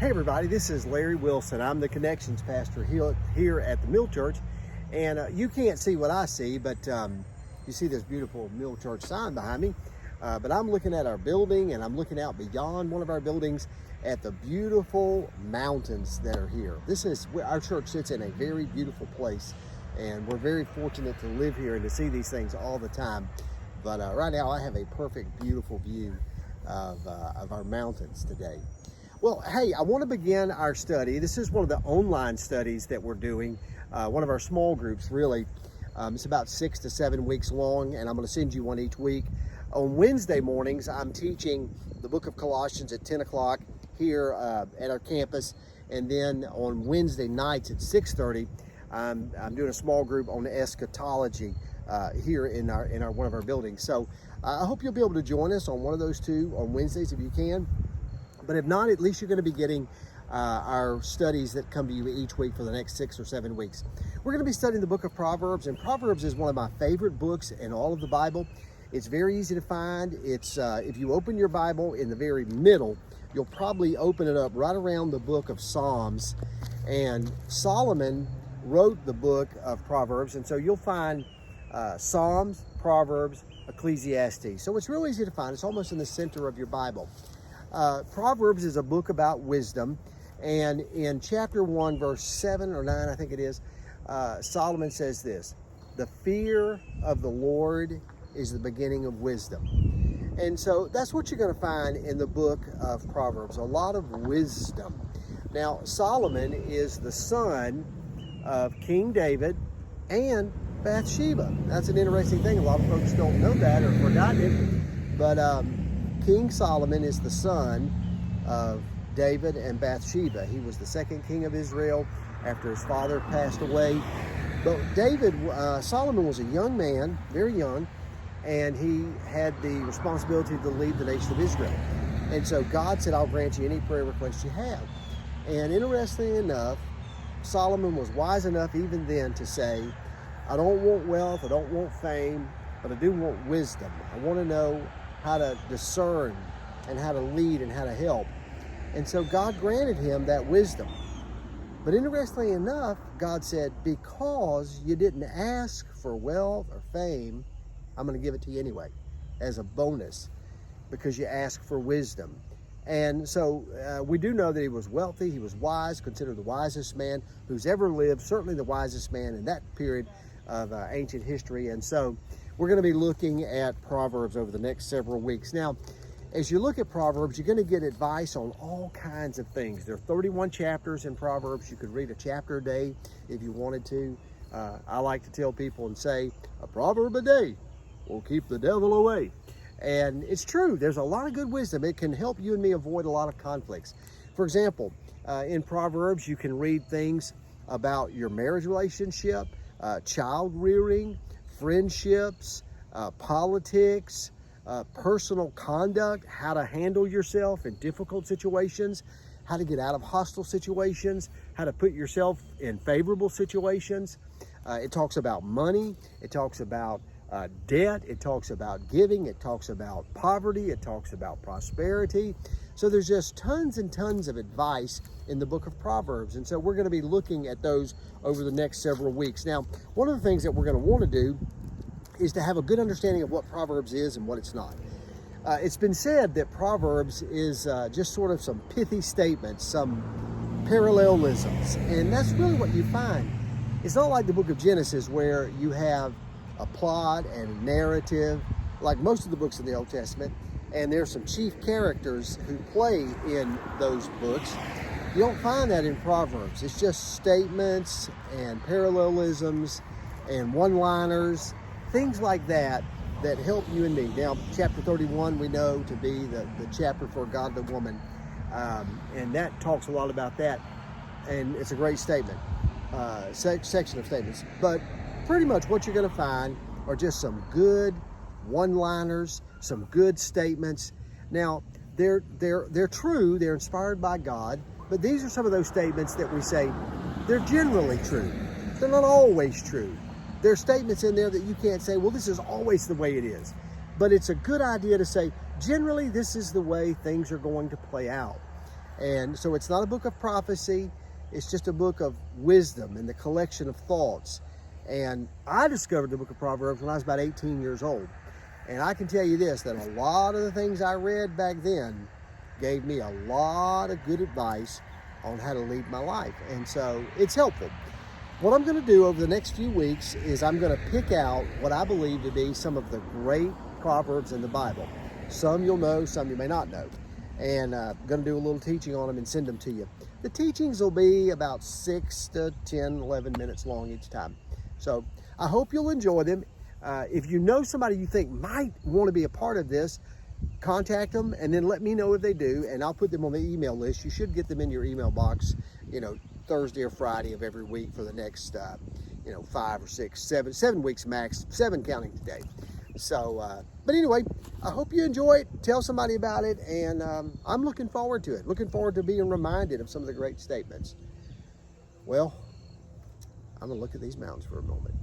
Hey everybody, this is Larry Wilson. I'm the Connections Pastor here at the Mill Church. And you can't see what I see, but you see this beautiful Mill Church sign behind me. But I'm looking at our building, and I'm looking out beyond one of our buildings at the beautiful mountains that are here. Our church sits in a very beautiful place, and we're very fortunate to live here and to see these things all the time. But right now I have a perfect, beautiful view of our mountains today. Well, hey, I want to begin our study. This is one of the online studies that we're doing, one of our small groups, really. It's about 6 to 7 weeks long, and I'm going to send you one each week. On Wednesday mornings, I'm teaching the book of Colossians at 10 o'clock here at our campus, and then on Wednesday nights at 6:30, I'm doing a small group on eschatology here in one of our buildings. So I hope you'll be able to join us on one of those two on Wednesdays if you can. But if not, at least you're going to be getting our studies that come to you each week for the next 6 or 7 weeks. We're going to be studying the book of Proverbs, and Proverbs is one of my favorite books in all of the Bible. It's very easy to find. It's if you open your Bible in the very middle, you'll probably open it up right around the book of Psalms. And Solomon wrote the book of Proverbs, and so you'll find Psalms, Proverbs, Ecclesiastes. So it's real easy to find. It's almost in the center of your Bible. Proverbs is a book about wisdom, and in chapter 1, verse 7 or 9, I think it is, Solomon says this: "The fear of the Lord is the beginning of wisdom." And so that's what you're going to find in the book of Proverbs, a lot of wisdom. Now, Solomon is the son of King David and Bathsheba. That's an interesting thing. A lot of folks don't know that or forgot it, but King Solomon is the son of David and Bathsheba. He was the second king of Israel after his father passed away. But Solomon was a young man, very young, and he had the responsibility to lead the nation of Israel. And so God said, "I'll grant you any prayer request you have." And interestingly enough, Solomon was wise enough even then to say, "I don't want wealth, I don't want fame, but I do want wisdom. I want to know how to discern and how to lead and how to help." And so God granted him that wisdom. But interestingly enough, God said, "Because you didn't ask for wealth or fame, I'm going to give it to you anyway as a bonus, because you asked for wisdom." And so we do know that he was wealthy, he was wise, considered the wisest man who's ever lived, certainly the wisest man in that period of ancient history. And so we're going to be looking at Proverbs over the next several weeks. Now, as you look at Proverbs, you're going to get advice on all kinds of things. There are 31 chapters in Proverbs. You could read a chapter a day if you wanted to. I like to tell people and say, a proverb a day will keep the devil away. And it's true. There's a lot of good wisdom. It can help you and me avoid a lot of conflicts. For example, in Proverbs, you can read things about your marriage relationship, child rearing, friendships, politics, personal conduct, how to handle yourself in difficult situations, how to get out of hostile situations, how to put yourself in favorable situations. It talks about money. It talks about debt. It talks about giving. It talks about poverty. It talks about prosperity. So there's just tons and tons of advice in the book of Proverbs. And so we're going to be looking at those over the next several weeks. Now, one of the things that we're going to want to do is to have a good understanding of what Proverbs is and what it's not. It's been said that Proverbs is just sort of some pithy statements, some parallelisms. And that's really what you find. It's not like the book of Genesis where you have a plot and a narrative, like most of the books in the Old Testament, and there's some chief characters who play in those books. You don't find that in Proverbs. It's just statements and parallelisms and one-liners, things like that help you and me. Now, chapter 31 we know to be the chapter for God the woman, and that talks a lot about that, and it's a great statement, section of statements. But pretty much what you're going to find are just some good one-liners, some good statements. Now, they're true, they're inspired by God, but these are some of those statements that we say they're generally true. They're not always true. There are statements in there that you can't say, well, this is always the way it is. But it's a good idea to say, generally, this is the way things are going to play out. And so it's not a book of prophecy. It's just a book of wisdom and the collection of thoughts. And I discovered the book of Proverbs when I was about 18 years old. And I can tell you this, that a lot of the things I read back then gave me a lot of good advice on how to lead my life. And so it's helpful. What I'm going to do over the next few weeks is I'm going to pick out what I believe to be some of the great Proverbs in the Bible. Some you'll know, some you may not know. And I'm going to do a little teaching on them and send them to you. The teachings will be about 6 to 10, 11 minutes long each time. So I hope you'll enjoy them. If you know somebody you think might want to be a part of this, contact them and then let me know if they do, and I'll put them on the email list. You should get them in your email box, Thursday or Friday of every week for the next, 5 or 6, 7 weeks max, 7 counting today. So, but anyway, I hope you enjoy it. Tell somebody about it, and I'm looking forward to it. Looking forward to being reminded of some of the great statements. Well, I'm going to look at these mountains for a moment.